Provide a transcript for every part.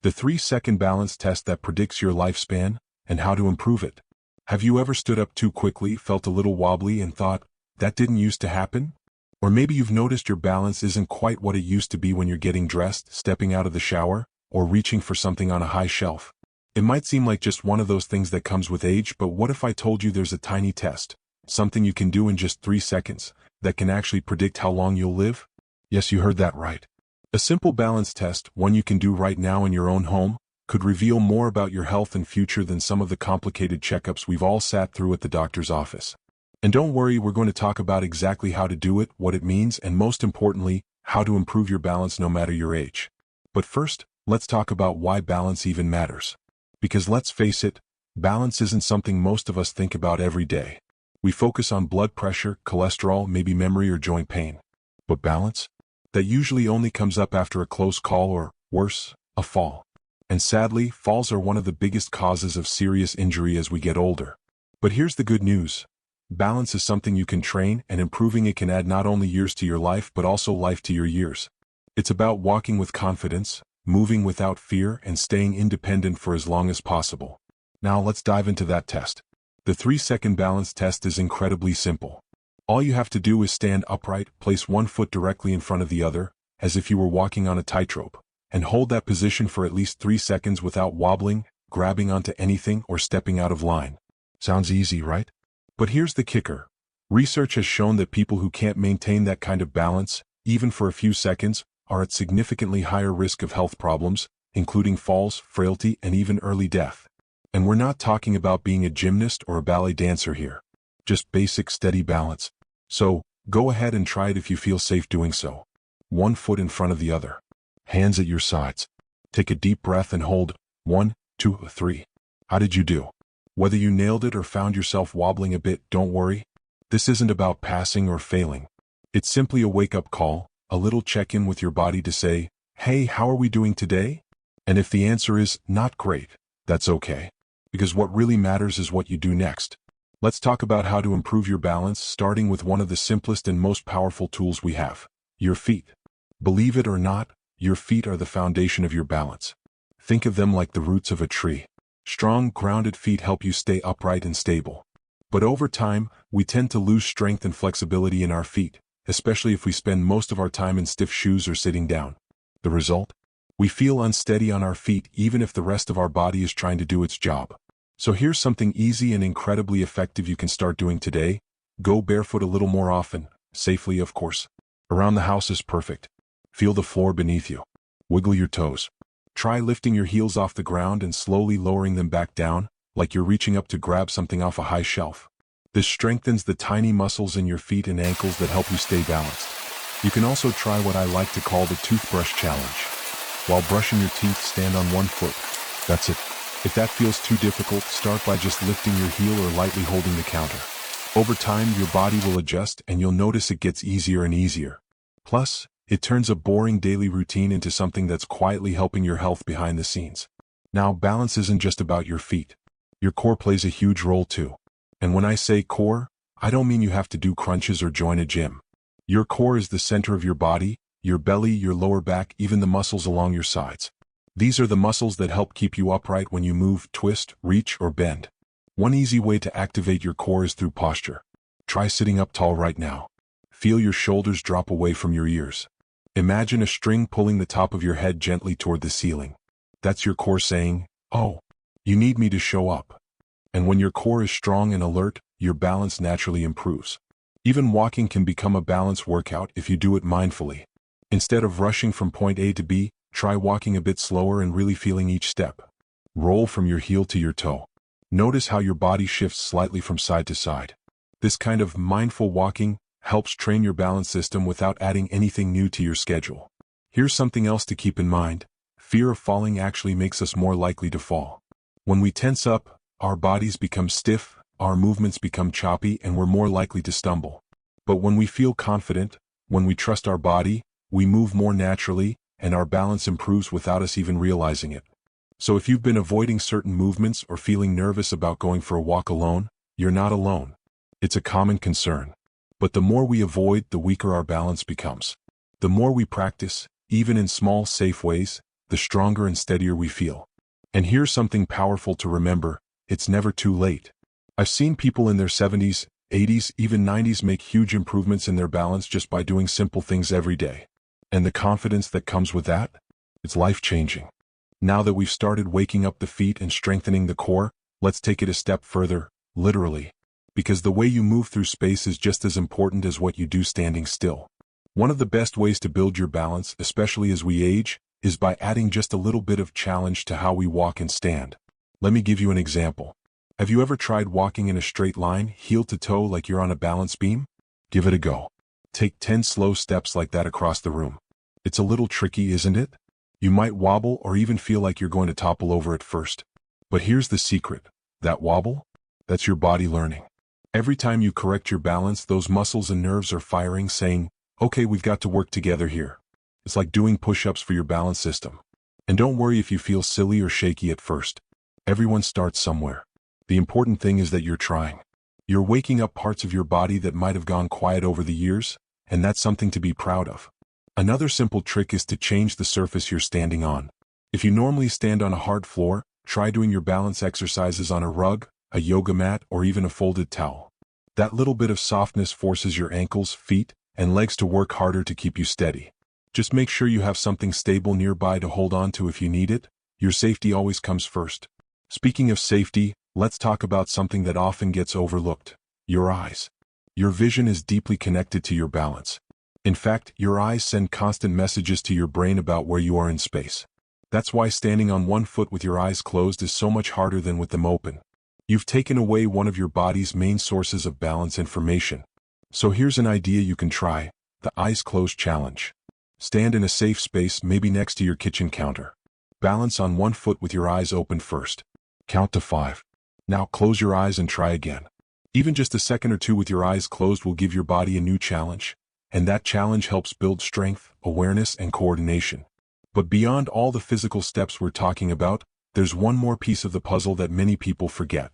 The 3-second balance test that predicts your lifespan and how to improve it. Have you ever stood up too quickly, felt a little wobbly, and thought, that didn't used to happen? Or maybe you've noticed your balance isn't quite what it used to be when you're getting dressed, stepping out of the shower, or reaching for something on a high shelf. It might seem like just one of those things that comes with age, but what if I told you there's a tiny test, something you can do in just 3 seconds, that can actually predict how long you'll live? Yes, you heard that right. A simple balance test, one you can do right now in your own home, could reveal more about your health and future than some of the complicated checkups we've all sat through at the doctor's office. And don't worry, we're going to talk about exactly how to do it, what it means, and most importantly, how to improve your balance no matter your age. But first, let's talk about why balance even matters. Because let's face it, balance isn't something most of us think about every day. We focus on blood pressure, cholesterol, maybe memory or joint pain. But balance? That usually only comes up after a close call or, worse, a fall. And sadly, falls are one of the biggest causes of serious injury as we get older. But here's the good news. Balance is something you can train, and improving it can add not only years to your life but also life to your years. It's about walking with confidence, moving without fear, and staying independent for as long as possible. Now let's dive into that test. The 3-second balance test is incredibly simple. All you have to do is stand upright, place one foot directly in front of the other, as if you were walking on a tightrope, and hold that position for at least 3 seconds without wobbling, grabbing onto anything, or stepping out of line. Sounds easy, right? But here's the kicker. Research has shown that people who can't maintain that kind of balance, even for a few seconds, are at significantly higher risk of health problems, including falls, frailty, and even early death. And we're not talking about being a gymnast or a ballet dancer here. Just basic steady balance. So, go ahead and try it if you feel safe doing so. One foot in front of the other. Hands at your sides. Take a deep breath and hold. 1, 2, 3. How did you do? Whether you nailed it or found yourself wobbling a bit, don't worry. This isn't about passing or failing. It's simply a wake-up call, a little check-in with your body to say, hey, how are we doing today? And if the answer is, not great, that's okay. Because what really matters is what you do next. Let's talk about how to improve your balance, starting with one of the simplest and most powerful tools we have, your feet. Believe it or not, your feet are the foundation of your balance. Think of them like the roots of a tree. Strong, grounded feet help you stay upright and stable. But over time, we tend to lose strength and flexibility in our feet, especially if we spend most of our time in stiff shoes or sitting down. The result? We feel unsteady on our feet even if the rest of our body is trying to do its job. So here's something easy and incredibly effective you can start doing today. Go barefoot a little more often, safely of course. Around the house is perfect. Feel the floor beneath you. Wiggle your toes. Try lifting your heels off the ground and slowly lowering them back down, like you're reaching up to grab something off a high shelf. This strengthens the tiny muscles in your feet and ankles that help you stay balanced. You can also try what I like to call the toothbrush challenge. While brushing your teeth, stand on one foot. That's it. If that feels too difficult, start by just lifting your heel or lightly holding the counter. Over time, your body will adjust and you'll notice it gets easier and easier. Plus, it turns a boring daily routine into something that's quietly helping your health behind the scenes. Now, balance isn't just about your feet. Your core plays a huge role too. And when I say core, I don't mean you have to do crunches or join a gym. Your core is the center of your body, your belly, your lower back, even the muscles along your sides. These are the muscles that help keep you upright when you move, twist, reach, or bend. One easy way to activate your core is through posture. Try sitting up tall right now. Feel your shoulders drop away from your ears. Imagine a string pulling the top of your head gently toward the ceiling. That's your core saying, oh, you need me to show up. And when your core is strong and alert, your balance naturally improves. Even walking can become a balance workout if you do it mindfully. Instead of rushing from point A to B, try walking a bit slower and really feeling each step. Roll from your heel to your toe. Notice how your body shifts slightly from side to side. This kind of mindful walking helps train your balance system without adding anything new to your schedule. Here's something else to keep in mind. Fear of falling actually makes us more likely to fall. When we tense up, our bodies become stiff, our movements become choppy, and we're more likely to stumble. But when we feel confident, when we trust our body, we move more naturally, and our balance improves without us even realizing it. So if you've been avoiding certain movements or feeling nervous about going for a walk alone, you're not alone. It's a common concern. But the more we avoid, the weaker our balance becomes. The more we practice, even in small, safe ways, the the stronger and steadier we feel. And here's something powerful to remember: it's never too late. I've seen people in their 70s, 80s, even 90s make huge improvements in their balance just by doing simple things every day. And the confidence that comes with that? It's life-changing. Now that we've started waking up the feet and strengthening the core, let's take it a step further, literally. Because the way you move through space is just as important as what you do standing still. One of the best ways to build your balance, especially as we age, is by adding just a little bit of challenge to how we walk and stand. Let me give you an example. Have you ever tried walking in a straight line, heel to toe, like you're on a balance beam? Give it a go. Take 10 slow steps like that across the room. It's a little tricky, isn't it? You might wobble or even feel like you're going to topple over at first. But here's the secret. That wobble? That's your body learning. Every time you correct your balance, those muscles and nerves are firing, saying, okay, we've got to work together here. It's like doing push-ups for your balance system. And don't worry if you feel silly or shaky at first. Everyone starts somewhere. The important thing is that you're trying. You're waking up parts of your body that might have gone quiet over the years, and that's something to be proud of. Another simple trick is to change the surface you're standing on. If you normally stand on a hard floor, try doing your balance exercises on a rug, a yoga mat, or even a folded towel. That little bit of softness forces your ankles, feet, and legs to work harder to keep you steady. Just make sure you have something stable nearby to hold on to if you need it. Your safety always comes first. Speaking of safety, let's talk about something that often gets overlooked: your eyes. Your vision is deeply connected to your balance. In fact, your eyes send constant messages to your brain about where you are in space. That's why standing on one foot with your eyes closed is so much harder than with them open. You've taken away one of your body's main sources of balance information. So here's an idea you can try: the eyes closed challenge. Stand in a safe space, maybe next to your kitchen counter. Balance on one foot with your eyes open first. Count to 5. Now close your eyes and try again. Even just a second or two with your eyes closed will give your body a new challenge, and that challenge helps build strength, awareness, and coordination. But beyond all the physical steps we're talking about, there's one more piece of the puzzle that many people forget,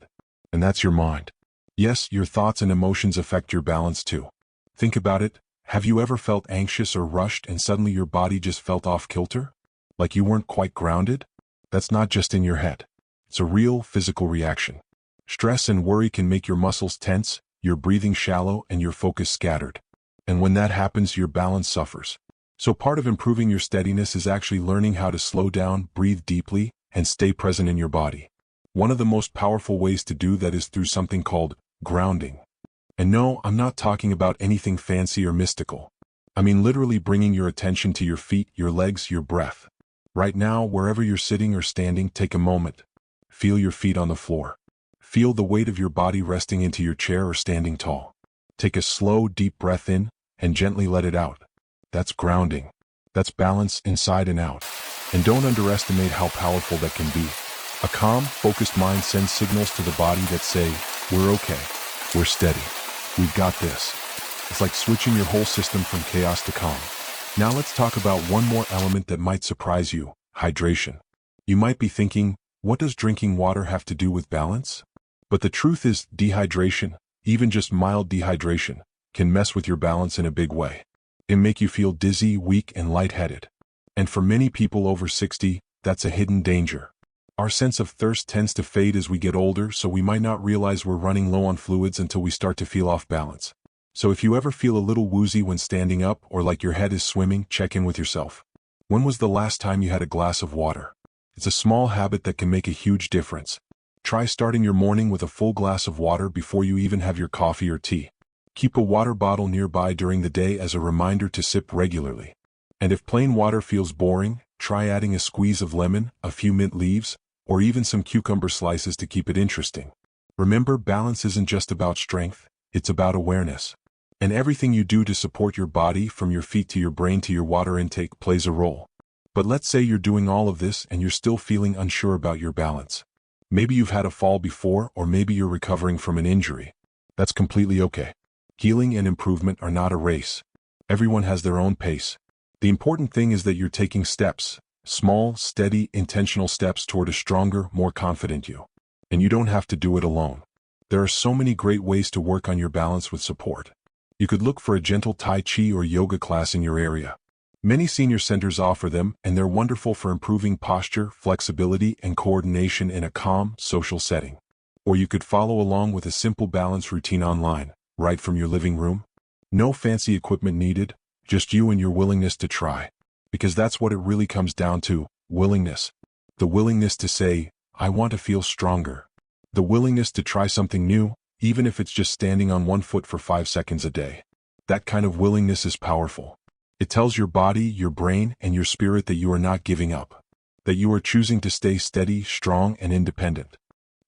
and that's your mind. Yes, your thoughts and emotions affect your balance too. Think about it. Have you ever felt anxious or rushed and suddenly your body just felt off kilter? Like you weren't quite grounded? That's not just in your head. It's a real physical reaction. Stress and worry can make your muscles tense, your breathing shallow, and your focus scattered. And when that happens, your balance suffers. So part of improving your steadiness is actually learning how to slow down, breathe deeply, and stay present in your body. One of the most powerful ways to do that is through something called grounding. And no, I'm not talking about anything fancy or mystical. I mean literally bringing your attention to your feet, your legs, your breath. Right now, wherever you're sitting or standing, take a moment. Feel your feet on the floor. Feel the weight of your body resting into your chair or standing tall. Take a slow, deep breath in, and gently let it out. That's grounding. That's balance inside and out. And don't underestimate how powerful that can be. A calm, focused mind sends signals to the body that say, we're okay, we're steady, we've got this. It's like switching your whole system from chaos to calm. Now let's talk about one more element that might surprise you: hydration. You might be thinking, what does drinking water have to do with balance? But the truth is, dehydration, even just mild dehydration, can mess with your balance in a big way. It can make you feel dizzy, weak, and lightheaded. And for many people over 60, that's a hidden danger. Our sense of thirst tends to fade as we get older, so we might not realize we're running low on fluids until we start to feel off balance. So if you ever feel a little woozy when standing up or like your head is swimming, check in with yourself. When was the last time you had a glass of water? It's a small habit that can make a huge difference. Try starting your morning with a full glass of water before you even have your coffee or tea. Keep a water bottle nearby during the day as a reminder to sip regularly. And if plain water feels boring, try adding a squeeze of lemon, a few mint leaves, or even some cucumber slices to keep it interesting. Remember, balance isn't just about strength, it's about awareness. And everything you do to support your body, from your feet to your brain to your water intake, plays a role. But let's say you're doing all of this and you're still feeling unsure about your balance. Maybe you've had a fall before, or maybe you're recovering from an injury. That's completely okay. Healing and improvement are not a race. Everyone has their own pace. The important thing is that you're taking steps, small, steady, intentional steps toward a stronger, more confident you. And you don't have to do it alone. There are so many great ways to work on your balance with support. You could look for a gentle Tai Chi or yoga class in your area. Many senior centers offer them, and they're wonderful for improving posture, flexibility, and coordination in a calm, social setting. Or you could follow along with a simple balance routine online, right from your living room. No fancy equipment needed, just you and your willingness to try. Because that's what it really comes down to, willingness. The willingness to say, I want to feel stronger. The willingness to try something new, even if it's just standing on one foot for 5 seconds a day. That kind of willingness is powerful. It tells your body, your brain, and your spirit that you are not giving up. That you are choosing to stay steady, strong, and independent.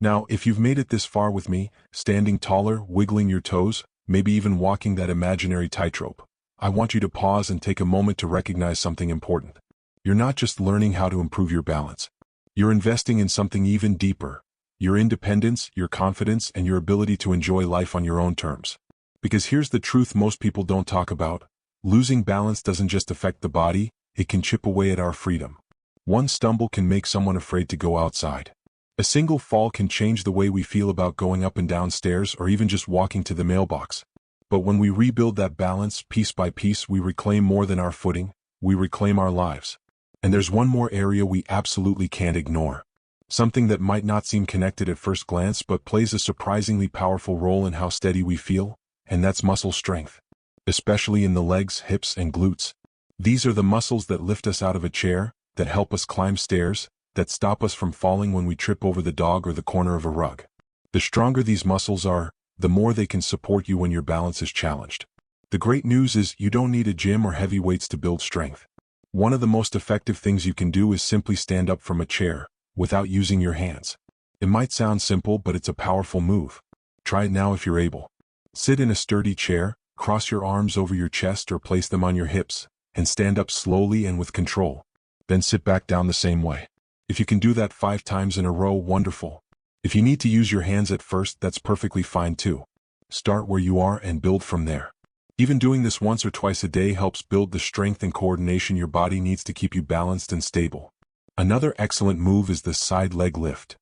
Now, if you've made it this far with me, standing taller, wiggling your toes, maybe even walking that imaginary tightrope, I want you to pause and take a moment to recognize something important. You're not just learning how to improve your balance. You're investing in something even deeper. Your independence, your confidence, and your ability to enjoy life on your own terms. Because here's the truth most people don't talk about. Losing balance doesn't just affect the body, it can chip away at our freedom. One stumble can make someone afraid to go outside. A single fall can change the way we feel about going up and down stairs or even just walking to the mailbox. But when we rebuild that balance, piece by piece, we reclaim more than our footing, we reclaim our lives. And there's one more area we absolutely can't ignore. Something that might not seem connected at first glance but plays a surprisingly powerful role in how steady we feel, and that's muscle strength. Especially in the legs, hips, and glutes. These are the muscles that lift us out of a chair, that help us climb stairs, that stop us from falling when we trip over the dog or the corner of a rug. The stronger these muscles are, the more they can support you when your balance is challenged. The great news is you don't need a gym or heavy weights to build strength. One of the most effective things you can do is simply stand up from a chair, without using your hands. It might sound simple, but it's a powerful move. Try it now if you're able. Sit in a sturdy chair, cross your arms over your chest or place them on your hips, and stand up slowly and with control. Then sit back down the same way. If you can do that 5 times in a row, wonderful. If you need to use your hands at first, that's perfectly fine too. Start where you are and build from there. Even doing this once or twice a day helps build the strength and coordination your body needs to keep you balanced and stable. Another excellent move is the side leg lift.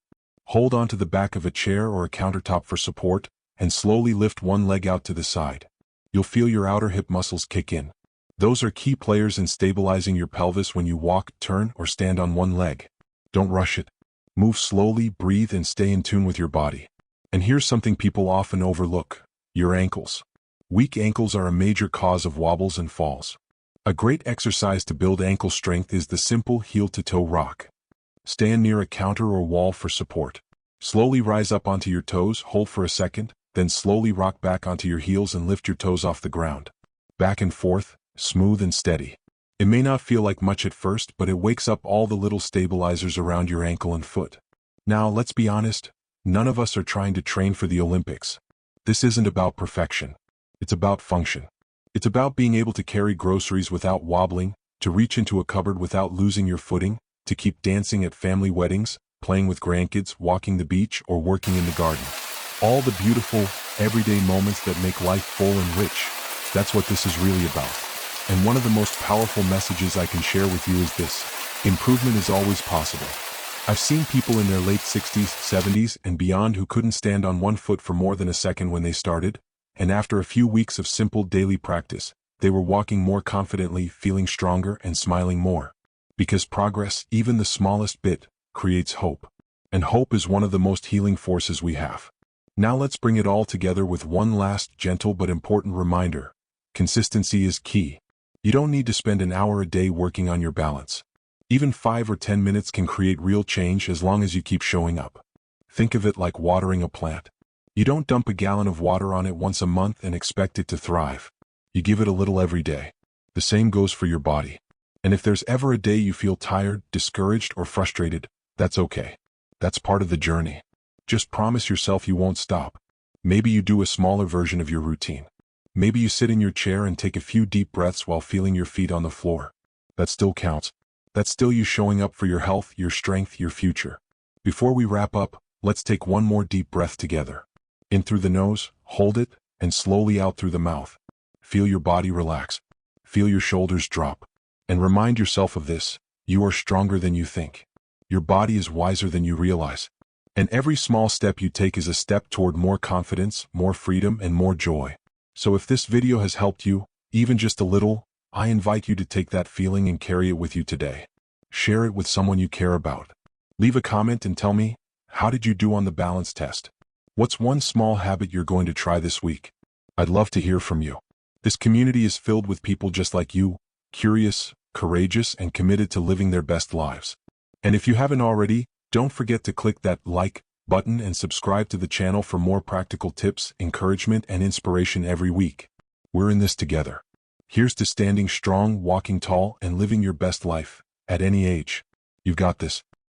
Hold onto the back of a chair or a countertop for support, and slowly lift one leg out to the side. You'll feel your outer hip muscles kick in. Those are key players in stabilizing your pelvis when you walk, turn, or stand on one leg. Don't rush it. Move slowly, breathe, and stay in tune with your body. And here's something people often overlook: your ankles. Weak ankles are a major cause of wobbles and falls. A great exercise to build ankle strength is the simple heel-to-toe rock. Stand near a counter or wall for support. Slowly rise up onto your toes, hold for a second, then slowly rock back onto your heels and lift your toes off the ground. Back and forth, smooth and steady. It may not feel like much at first, but it wakes up all the little stabilizers around your ankle and foot. Now, let's be honest, none of us are trying to train for the Olympics. This isn't about perfection. It's about function. It's about being able to carry groceries without wobbling, to reach into a cupboard without losing your footing, to keep dancing at family weddings, playing with grandkids, walking the beach, or working in the garden. All the beautiful, everyday moments that make life full and rich. That's what this is really about. And one of the most powerful messages I can share with you is this: improvement is always possible. I've seen people in their late 60s, 70s, and beyond who couldn't stand on one foot for more than a second when they started, and after a few weeks of simple daily practice, they were walking more confidently, feeling stronger, and smiling more. Because progress, even the smallest bit, creates hope. And hope is one of the most healing forces we have. Now let's bring it all together with one last gentle but important reminder. Consistency is key. You don't need to spend an hour a day working on your balance. Even 5 or 10 minutes can create real change as long as you keep showing up. Think of it like watering a plant. You don't dump a gallon of water on it once a month and expect it to thrive. You give it a little every day. The same goes for your body. And if there's ever a day you feel tired, discouraged, or frustrated, that's okay. That's part of the journey. Just promise yourself you won't stop. Maybe you do a smaller version of your routine. Maybe you sit in your chair and take a few deep breaths while feeling your feet on the floor. That still counts. That's still you showing up for your health, your strength, your future. Before we wrap up, let's take one more deep breath together. In through the nose, hold it, and slowly out through the mouth. Feel your body relax. Feel your shoulders drop. And remind yourself of this: you are stronger than you think. Your body is wiser than you realize. And every small step you take is a step toward more confidence, more freedom, and more joy. So if this video has helped you, even just a little, I invite you to take that feeling and carry it with you today. Share it with someone you care about. Leave a comment and tell me, how did you do on the balance test? What's one small habit you're going to try this week? I'd love to hear from you. This community is filled with people just like you, curious, courageous, and committed to living their best lives. And if you haven't already, don't forget to click that like button and subscribe to the channel for more practical tips, encouragement, and inspiration every week. We're in this together. Here's to standing strong, walking tall, and living your best life, at any age. You've got this.